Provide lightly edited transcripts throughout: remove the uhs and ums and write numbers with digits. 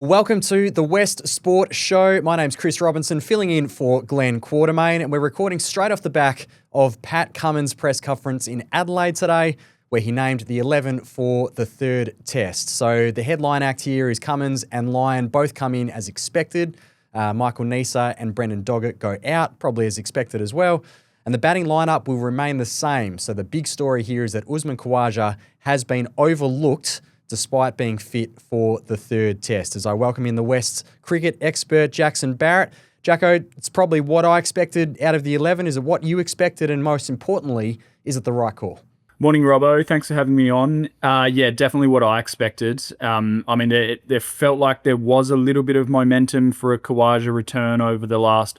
Welcome to the West Sport Show. My name's Chris Robinson, filling in for Glenn Quartermain, and we're recording straight off the back of Pat Cummins' press conference in Adelaide today, where he named the 11 for the third test. So the headline act here is Cummins and Lyon both come in as expected. Michael Neser and Brendan Doggett go out, probably as expected as well. And the batting lineup will remain the same. So the big story here is that Usman Khawaja has been overlooked despite being fit for the third test. As I welcome in the West's cricket expert, Jackson Barrett. Jacko, it's probably what I expected out of the 11. Is it what you expected? And most importantly, is it the right call? Morning, Robbo. Thanks for having me on. Yeah, definitely what I expected. There felt like there was a little bit of momentum for a Khawaja return over the last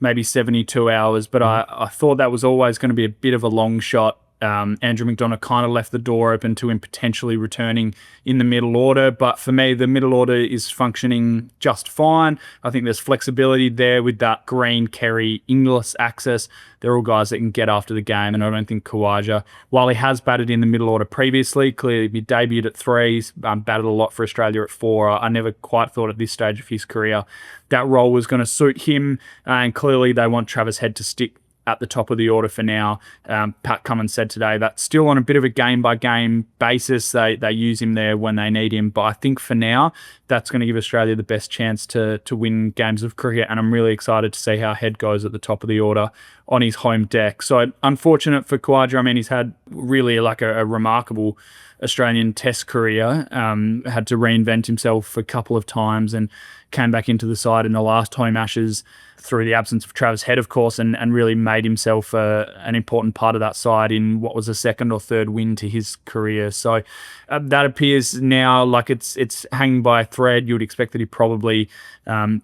maybe 72 hours, but I thought that was always going to be a bit of a long shot. Andrew McDonough kind of left the door open to him potentially returning in the middle order. But for me, the middle order is functioning just fine. I think there's flexibility there with that Green, Kerry, Inglis axis. They're all guys that can get after the game. And I don't think Khawaja, while he has batted in the middle order previously, clearly he debuted at 3, batted a lot for Australia at 4. I never quite thought at this stage of his career that role was going to suit him. And clearly they want Travis Head to stick at the top of the order for now. Pat Cummins said today that's still on a bit of a game-by-game basis. They use him there when they need him. But I think for now, that's going to give Australia the best chance to win games of cricket. And I'm really excited to see how Head goes at the top of the order on his home deck. So unfortunate for Khawaja. I mean, he's had really like a remarkable Australian Test career. Had to reinvent himself a couple of times and came back into the side in the last home Ashes through the absence of Travis Head, of course, and really made himself an important part of that side in what was a second or third win to his career. So that appears now like it's hanging by a thread. You would expect that he probably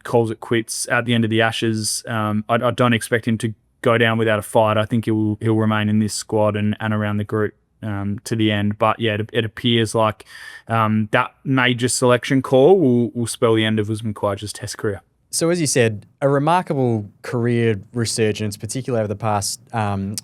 calls it quits at the end of the Ashes. I don't expect him to go down without a fight. I think he'll remain in this squad and around the group to the end. But yeah, it appears like that major selection call will spell the end of Usman Khawaja's Test career. So as you said, a remarkable career resurgence, particularly over the past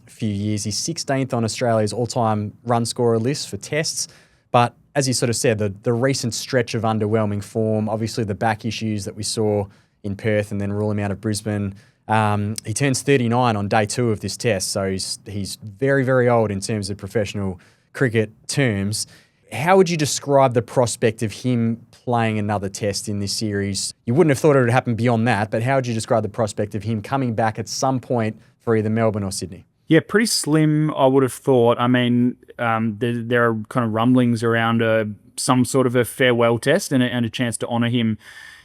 few years. He's 16th on Australia's all-time run scorer list for tests. But as you sort of said, the recent stretch of underwhelming form, obviously the back issues that we saw in Perth and then rule him out of Brisbane. He turns 39 on day 2 of this test, so he's very, very old in terms of professional cricket terms. How would you describe the prospect of him playing another test in this series? You wouldn't have thought it would happen beyond that, but how would you describe the prospect of him coming back at some point for either Melbourne or Sydney? Yeah, pretty slim, I would have thought. I mean, there are kind of rumblings around some sort of a farewell test and a chance to honour him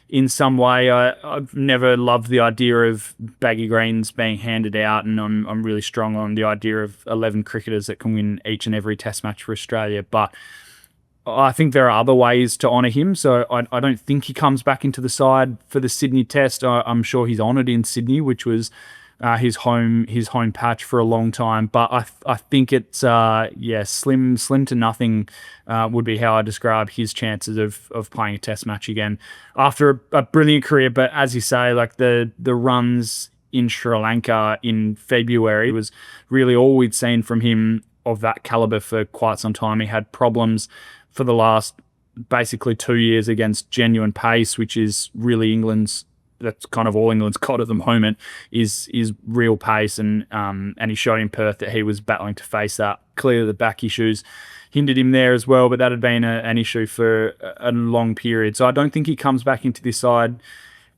in some way. I've never loved the idea of baggy greens being handed out, and I'm really strong on the idea of 11 cricketers that can win each and every test match for Australia. But I think there are other ways to honour him, so I don't think he comes back into the side for the Sydney Test. I'm sure he's honoured in Sydney, which was his home patch for a long time. But I think it's slim to nothing would be how I describe his chances of playing a Test match again after a brilliant career. But as you say, like the runs in Sri Lanka in February was really all we'd seen from him of that calibre for quite some time. He had problems for the last basically 2 years against genuine pace, which is really that's kind of all England's got at the moment is real pace. And he showed in Perth that he was battling to face that. Clearly the back issues hindered him there as well, but that had been an issue for a long period. So I don't think he comes back into this side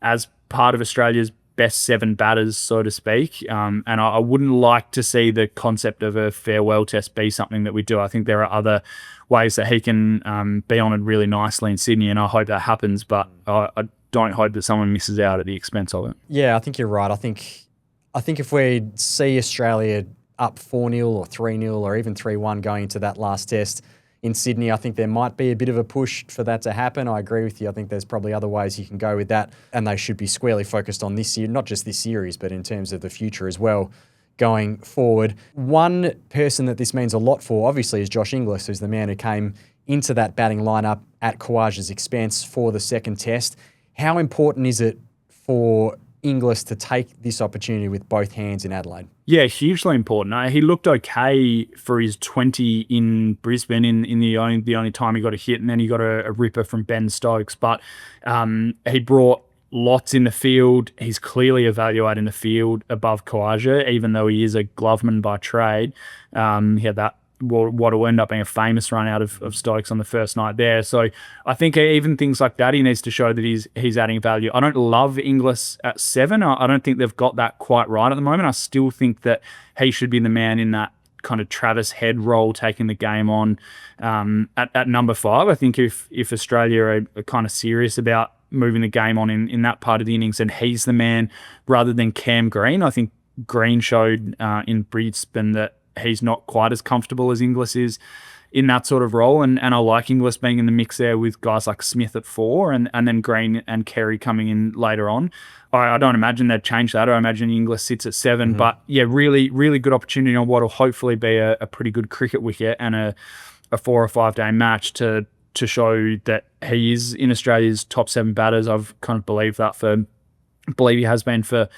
as part of Australia's best 7 batters, so to speak. And I wouldn't like to see the concept of a farewell test be something that we do. I think there are other ways that he can be honoured really nicely in Sydney, and I hope that happens, but I don't hope that someone misses out at the expense of it. Yeah, I think you're right. I think if we see Australia up 4-0 or 3-0 or even 3-1 going into that last test in Sydney, I think there might be a bit of a push for that to happen. I agree with you. I think there's probably other ways you can go with that, and they should be squarely focused on this year, not just this series, but in terms of the future as well going forward. One person that this means a lot for, obviously, is Josh Inglis, who's the man who came into that batting lineup at Khawaja's expense for the second test. How important is it for Inglis to take this opportunity with both hands in Adelaide? Yeah, hugely important. He looked okay for his 20 in Brisbane in the only time he got a hit, and then he got a ripper from Ben Stokes. But he brought lots in the field. He's clearly evaluated in the field above Khawaja, even though he is a gloveman by trade. He had that what will end up being a famous run out of Stokes on the first night there. So I think even things like that, he needs to show that he's adding value. I don't love Inglis at 7. I don't think they've got that quite right at the moment. I still think that he should be the man in that kind of Travis Head role, taking the game on at number 5. I think if Australia are kind of serious about moving the game on in that part of the innings, and he's the man rather than Cam Green. I think Green showed in Brisbane that he's not quite as comfortable as Inglis is in that sort of role. And I like Inglis being in the mix there with guys like Smith at 4 and then Green and Kerry coming in later on. I don't imagine they'd change that. I imagine Inglis sits at 7. Mm-hmm. But yeah, really, really good opportunity on what will hopefully be a pretty good cricket wicket and a 4 or 5 day match to show that he is in Australia's top 7 batters. I've kind of believe he has been for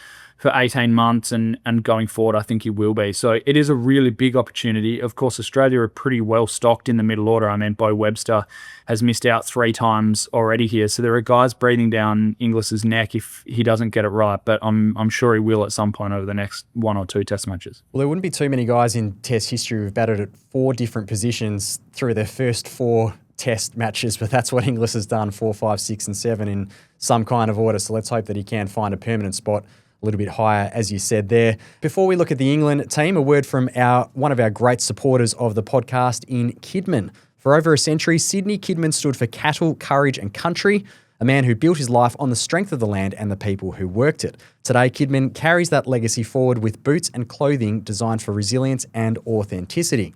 18 months and going forward, I think he will be. So it is a really big opportunity. Of course, Australia are pretty well stocked in the middle order. I mean, Bo Webster has missed out 3 times already here. So there are guys breathing down Inglis's neck if he doesn't get it right, but I'm sure he will at some point over the next 1 or 2 test matches. Well, there wouldn't be too many guys in test history who've batted at 4 different positions through their first 4 test matches, but that's what Inglis has done, 4, 5, 6 and 7 in some kind of order. So let's hope that he can find a permanent spot a little bit higher, as you said there. Before we look at the England team, a word from one of our great supporters of the podcast in Kidman. For over a century, Sydney Kidman stood for cattle, courage and country, a man who built his life on the strength of the land and the people who worked it. Today, Kidman carries that legacy forward with boots and clothing designed for resilience and authenticity.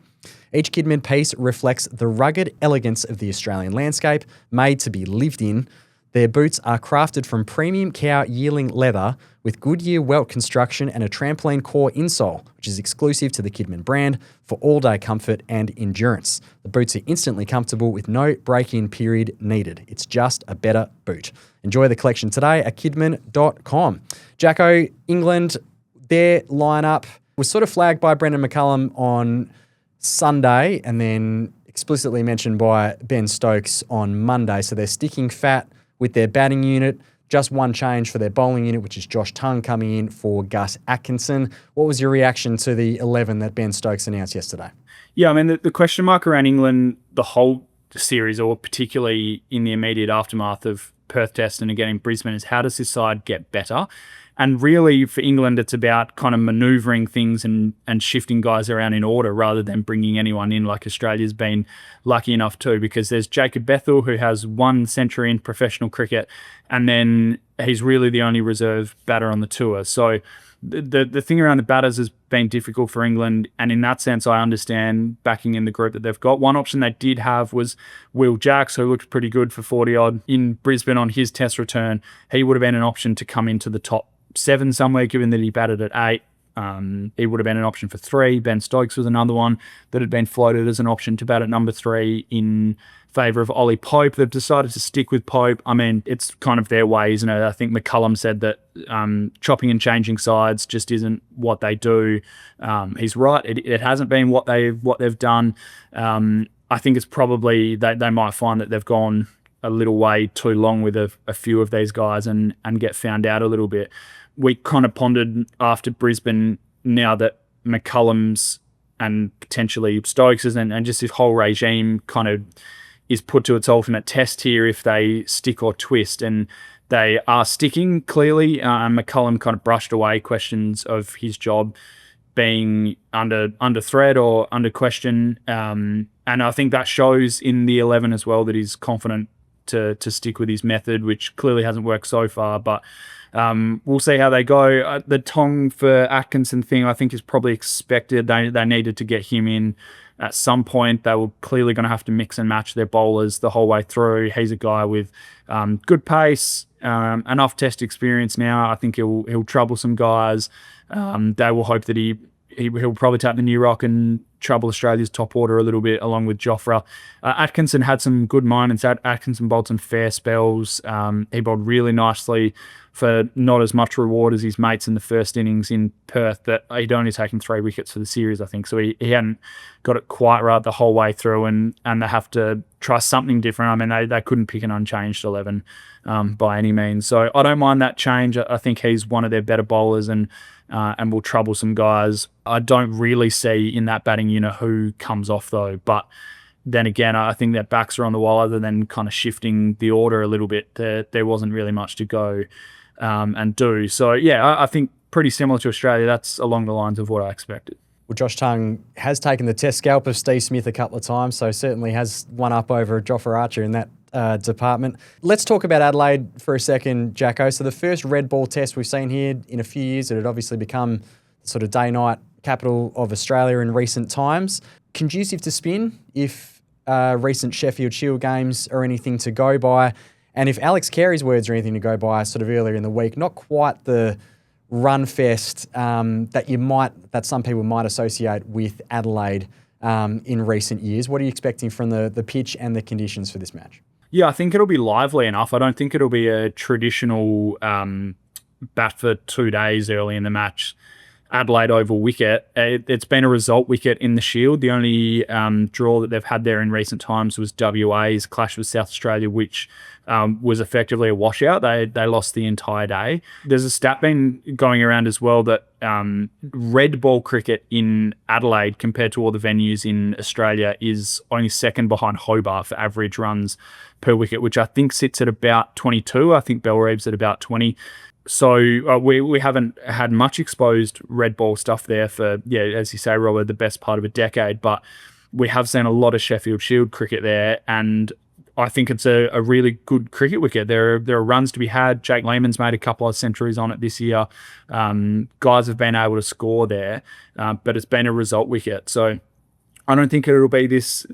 Each Kidman piece reflects the rugged elegance of the Australian landscape, made to be lived in. Their boots are crafted from premium cow yearling leather with Goodyear welt construction and a trampoline core insole, which is exclusive to the Kidman brand for all-day comfort and endurance. The boots are instantly comfortable with no break-in period needed. It's just a better boot. Enjoy the collection today at kidman.com. Jacko, England, their lineup was sort of flagged by Brendan McCullum on Sunday and then explicitly mentioned by Ben Stokes on Monday. So they're sticking fat with their batting unit. Just one change for their bowling unit, which is Josh Tongue coming in for Gus Atkinson. What was your reaction to the 11 that Ben Stokes announced yesterday? Yeah, I mean, the question mark around England, the whole series, or particularly in the immediate aftermath of Perth Test and again in Brisbane, is how does this side get better? And really, for England, it's about kind of manoeuvring things and shifting guys around in order rather than bringing anyone in like Australia's been lucky enough to, because there's Jacob Bethel, who has 1 century in professional cricket, and then he's really the only reserve batter on the tour. So the thing around the batters has been difficult for England, and in that sense, I understand backing in the group that they've got. One option they did have was Will Jacks, who looked pretty good for 40-odd in Brisbane on his test return. He would have been an option to come into the top 7 somewhere, given that he batted at 8. He would have been an option for 3. Ben Stokes was another one that had been floated as an option to bat at number 3 in favour of Ollie Pope. They've decided to stick with Pope. I mean, it's kind of their way, isn't it? I think McCullum said that chopping and changing sides just isn't what they do. He's right. It hasn't been what they've done. I think it's probably they might find that they've gone a little way too long with a few of these guys and get found out a little bit. We kind of pondered after Brisbane, now that McCullum's and potentially Stokes' and just this whole regime kind of is put to its ultimate test here if they stick or twist. And they are sticking, clearly. McCullum kind of brushed away questions of his job being under threat or under question. And I think that shows in the 11 as well, that he's confident to stick with his method, which clearly hasn't worked so far. But we'll see how they go. The Tong for Atkinson thing, I think, is probably expected. They needed to get him in at some point. They were clearly going to have to mix and match their bowlers the whole way through. He's a guy with good pace, enough test experience now. I think he'll trouble some guys. They will hope that he'll probably take the new rock and trouble Australia's top order a little bit, along with Jofra. Atkinson had some good moments. Atkinson bowled some fair spells. He bowled really nicely for not as much reward as his mates in the first innings in Perth, that he'd only taken 3 wickets for the series, I think. So he hadn't got it quite right the whole way through, and they have to try something different. I mean, they couldn't pick an unchanged 11 by any means. So I don't mind that change. I think he's one of their better bowlers and will trouble some guys. I don't really see in that batting unit who comes off, though. But then again, I think their backs are on the wall. Other than kind of shifting the order a little bit, there wasn't really much to go and do. So, yeah, I think pretty similar to Australia. That's along the lines of what I expected. Well, Josh Tongue has taken the test scalp of Steve Smith a couple of times, so certainly has one up over Jofra Archer in that department. Let's talk about Adelaide for a second, Jacko. So the first red ball test we've seen here in a few years, it had obviously become sort of day-night capital of Australia in recent times. Conducive to spin if recent Sheffield Shield games are anything to go by. And if Alex Carey's words are anything to go by sort of earlier in the week, not quite the run fest that some people might associate with Adelaide in recent years. What are you expecting from the pitch and the conditions for this match? Yeah, I think it'll be lively enough. I don't think it'll be a traditional bat for 2 days early in the match. Adelaide Oval wicket. It's been a result wicket in the Shield. The only draw that they've had there in recent times was WA's clash with South Australia, which was effectively a washout. They lost the entire day. There's a stat been going around as well that red ball cricket in Adelaide compared to all the venues in Australia is only second behind Hobart for average runs per wicket, which I think sits at about 22. I think Bellreeve's at about 20. So we haven't had much exposed red ball stuff there for, as you say, Robert, the best part of a decade. But we have seen a lot of Sheffield Shield cricket there, and I think it's a really good cricket wicket. There are runs to be had. Jake Lehman's made a couple of centuries on it this year. Guys have been able to score there, but it's been a result wicket. So I don't think it'll be this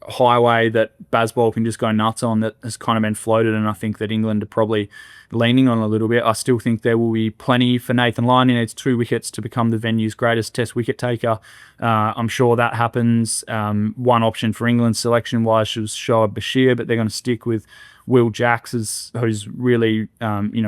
highway that Bazball can just go nuts on that has kind of been floated, and I think that England are probably leaning on a little bit. I still think there will be plenty for Nathan Lyon. He needs 2 wickets to become the venue's greatest test wicket taker. I'm sure that happens. One option for England selection-wise was Shoaib Bashir, but they're going to stick with Will Jacks, who's really,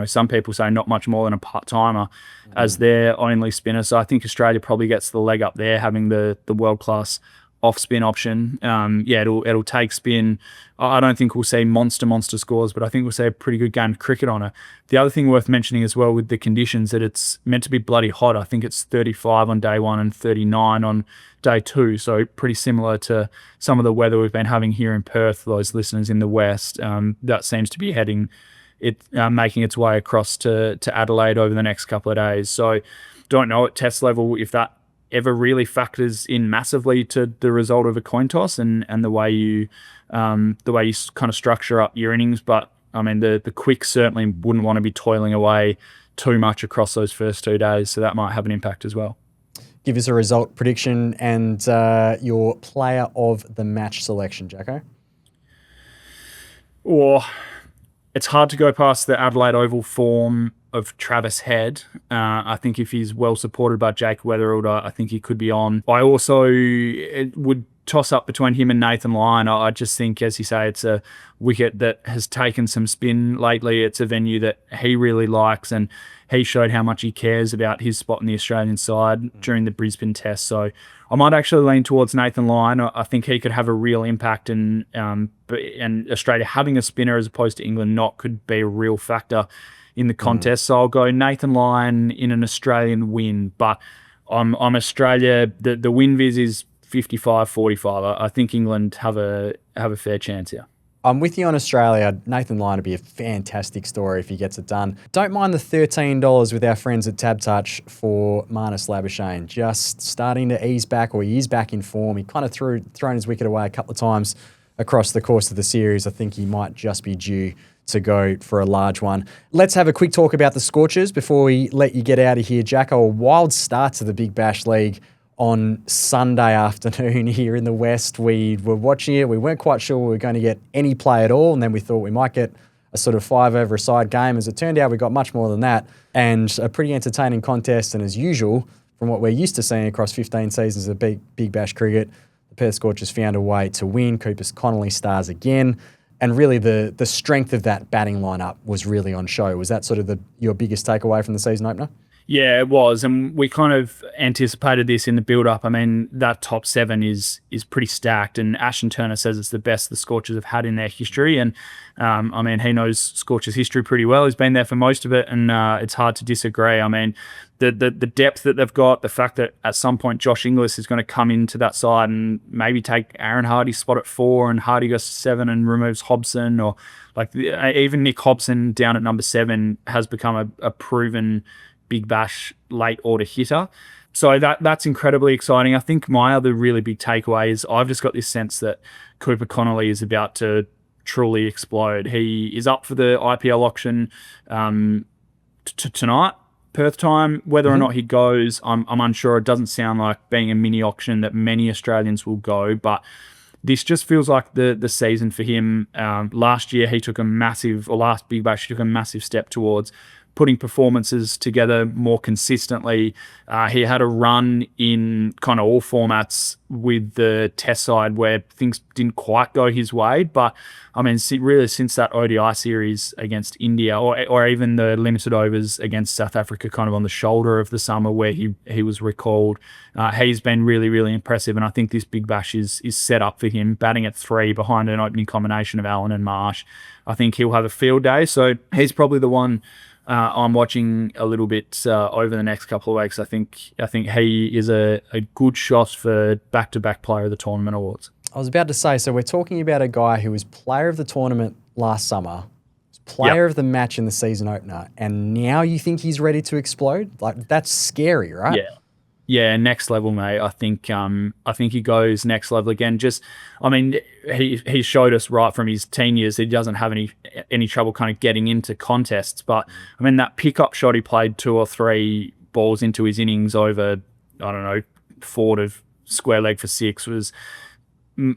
some people say not much more than a part-timer as their only spinner. So I think Australia probably gets the leg up there, having the world-class off-spin option. It'll take spin. I don't think we'll see monster scores, but I think we'll see a pretty good game of cricket on it. The other thing worth mentioning as well with the conditions, that it's meant to be bloody hot. I think it's 35 on day 1 and 39 on day 2, so pretty similar to some of the weather we've been having here in Perth, those listeners in the West. That seems to be making its way across to Adelaide over the next couple of days. So don't know at test level if that ever really factors in massively to the result of a coin toss and the way you kind of structure up your innings. But I mean, the quicks certainly wouldn't want to be toiling away too much across those first 2 days, so that might have an impact as well. Give us a result prediction and your player of the match selection, Jacko. Or it's hard to go past the Adelaide Oval form of Travis Head. I think if he's well supported by Jake Weatherald, I think he could be on. I also would toss up between him and Nathan Lyon. I just think, as you say, it's a wicket that has taken some spin lately. It's a venue that he really likes, and he showed how much he cares about his spot in the Australian side during the Brisbane Test. So I might actually lean towards Nathan Lyon. I think he could have a real impact, and Australia having a spinner as opposed to England not could be a real factor in the contest. So I'll go Nathan Lyon in an Australian win, but I'm Australia. The win viz is 55-45. I think England have a fair chance here. I'm with you on Australia. Nathan Lyon would be a fantastic story if he gets it done. Don't mind the $13 with our friends at Tab Touch for Marnus Labuschagne. Just starting to ease back, or he is back in form. He kind of thrown his wicket away a couple of times across the course of the series. I think he might just be due to go for a large one. Let's have a quick talk about the Scorchers before we let you get out of here, Jacko. A wild start to the Big Bash League on Sunday afternoon here in the West. We were watching it. We weren't quite sure we were going to get any play at all, and then we thought we might get a sort of 5-over-a-side game. As it turned out, we got much more than that, and a pretty entertaining contest, and as usual, from what we're used to seeing across 15 seasons of Big Bash cricket. The Perth Scorchers found a way to win. Cooper Connolly stars again. And really the strength of that batting lineup was really on show. Was that sort of your biggest takeaway from the season opener? Yeah, it was, and we kind of anticipated this in the build-up. I mean, that top 7 is pretty stacked, and Ashton Turner says it's the best the Scorchers have had in their history, and I mean, he knows Scorchers history pretty well. He's been there for most of it, and it's hard to disagree. I mean, the depth that they've got, the fact that at some point Josh Inglis is going to come into that side and maybe take Aaron Hardy's spot at 4, and Hardy goes to 7 and removes Hobson, or like even Nick Hobson down at number 7 has become a proven Big Bash late order hitter. So that's incredibly exciting. I think my other really big takeaway is I've just got this sense that Cooper Connolly is about to truly explode. He is up for the IPL auction tonight, Perth time. Whether or not he goes, I'm unsure. It doesn't sound like being a mini auction that many Australians will go, but this just feels like the season for him. Last year he took last Big Bash he took a massive step towards putting performances together more consistently. He had a run in kind of all formats with the Test side where things didn't quite go his way. But I mean, really since that ODI series against India, or even the limited overs against South Africa, kind of on the shoulder of the summer where he was recalled, he's been really, really impressive. And I think this Big Bash is set up for him, batting at 3 behind an opening combination of Allen and Marsh. I think he'll have a field day. So he's probably the one I'm watching a little bit over the next couple of weeks. I think he is a good shot for back-to-back Player of the Tournament awards. I was about to say, so we're talking about a guy who was Player of the Tournament last summer, Player of the Match in the season opener, and now you think he's ready to explode? Like, that's scary, right? Yeah, next level, mate. I think he goes next level again. Just, I mean, he showed us right from his teen years he doesn't have any trouble kind of getting into contests. But I mean, that pickup shot he played 2 or 3 balls into his innings over, I don't know, 4 to square leg for 6 was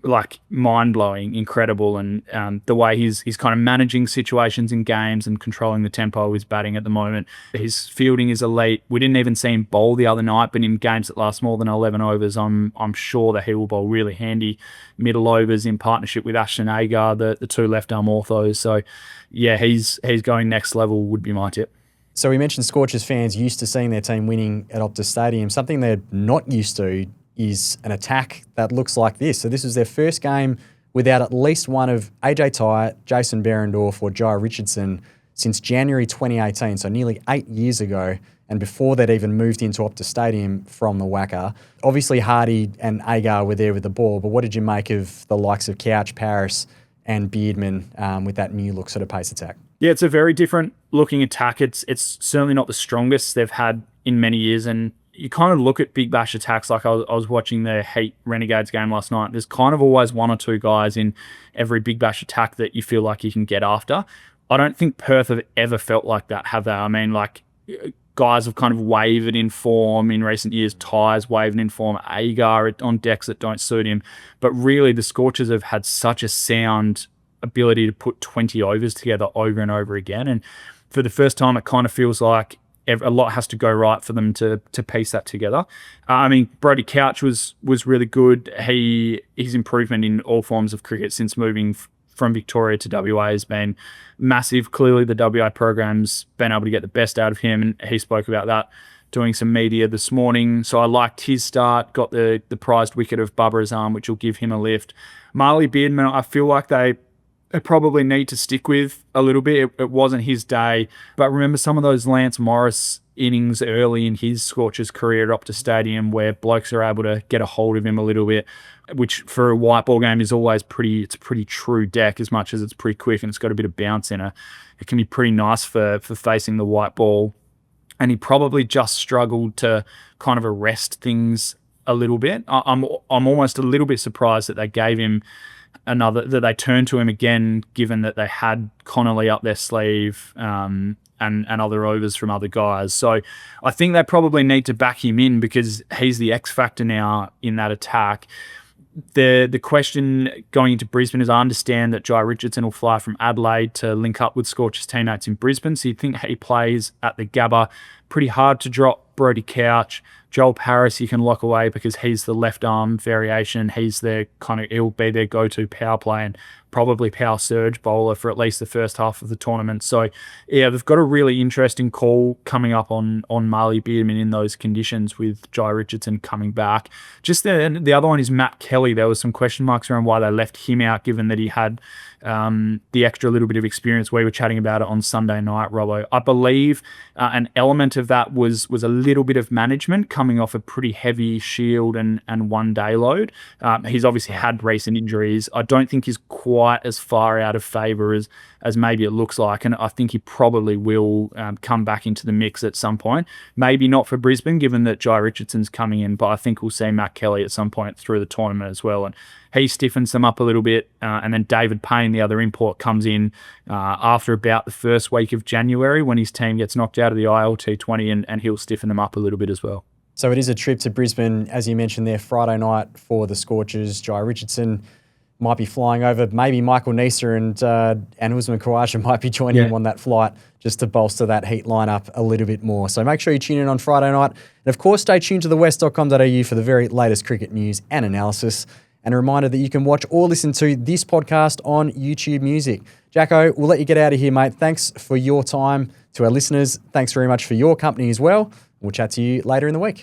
like mind-blowing, incredible, and the way he's kind of managing situations in games and controlling the tempo of his batting at the moment. His fielding is elite. We didn't even see him bowl the other night, but in games that last more than 11 overs, I'm sure that he will bowl really handy middle overs in partnership with Ashton Agar, the 2 left-arm orthos. So, yeah, he's going next level would be my tip. So we mentioned Scorchers fans used to seeing their team winning at Optus Stadium. Something they're not used to is an attack that looks like this. So this was their first game without at least one of AJ Tyatt, Jason Behrendorff or Jai Richardson since January 2018, so nearly 8 years ago, and before they'd even moved into Optus Stadium from the WACA. Obviously Hardy and Agar were there with the ball, but what did you make of the likes of Couch, Paris and Beardman with that new look sort of pace attack? Yeah, it's a very different looking attack. It's certainly not the strongest they've had in many years, and you kind of look at Big Bash attacks, like I was watching the Heat Renegades game last night. There's kind of always 1 or 2 guys in every Big Bash attack that you feel like you can get after. I don't think Perth have ever felt like that, have they? I mean, like, guys have kind of wavered in form in recent years. Ty's wavered in form. Agar on decks that don't suit him. But really, the Scorchers have had such a sound ability to put 20 overs together over and over again. And for the first time, it kind of feels like a lot has to go right for them to piece that together. I mean, Brodie Couch was really good. His improvement in all forms of cricket since moving from Victoria to WA has been massive. Clearly, the WA program's been able to get the best out of him, and he spoke about that doing some media this morning. So I liked his start, got the prized wicket of Bubba Azam, which will give him a lift. Marley Beardman, I feel like they probably need to stick with a little bit. It wasn't his day. But remember some of those Lance Morris innings early in his Scorchers career up to Stadium where blokes are able to get a hold of him a little bit, which for a white ball game is always it's a pretty true deck as much as it's pretty quick and it's got a bit of bounce in it. It can be pretty nice for facing the white ball. And he probably just struggled to kind of arrest things a little bit. I'm almost a little bit surprised that they gave him that they turned to him again, given that they had Connolly up their sleeve and other overs from other guys. So I think they probably need to back him in because he's the X factor now in that attack. The question going into Brisbane is I understand that Jai Richardson will fly from Adelaide to link up with Scorchers teammates in Brisbane. So you think he plays at the Gabba. Pretty hard to drop Brodie Couch. Joel Paris you can lock away because he's the left arm variation. He'll be their go-to power play and probably power surge bowler for at least the first half of the tournament. So yeah, they've got a really interesting call coming up on Marley Beerman in those conditions with Jai Richardson coming back. Just the other one is Matt Kelly. There was some question marks around why they left him out, given that he had the extra little bit of experience. We were chatting about it on Sunday night, Robbo. I believe an element of that was a little bit of management coming off a pretty heavy Shield and one-day load. He's obviously had recent injuries. I don't think he's quite as far out of favour as maybe it looks like, and I think he probably will come back into the mix at some point. Maybe not for Brisbane, given that Jai Richardson's coming in, but I think we'll see Matt Kelly at some point through the tournament as well, and he stiffens them up a little bit, and then David Payne, the other import, comes in after about the first week of January when his team gets knocked out of the ILT20, and he'll stiffen them up a little bit as well. So it is a trip to Brisbane, as you mentioned there, Friday night for the Scorchers. Jai Richardson might be flying over. Maybe Michael Neser and Usman Khawaja might be joining him on that flight just to bolster that heat lineup a little bit more. So make sure you tune in on Friday night. And of course, stay tuned to thewest.com.au for the very latest cricket news and analysis. And a reminder that you can watch or listen to this podcast on YouTube Music. Jacko, we'll let you get out of here, mate. Thanks for your time. To our listeners, thanks very much for your company as well. We'll chat to you later in the week.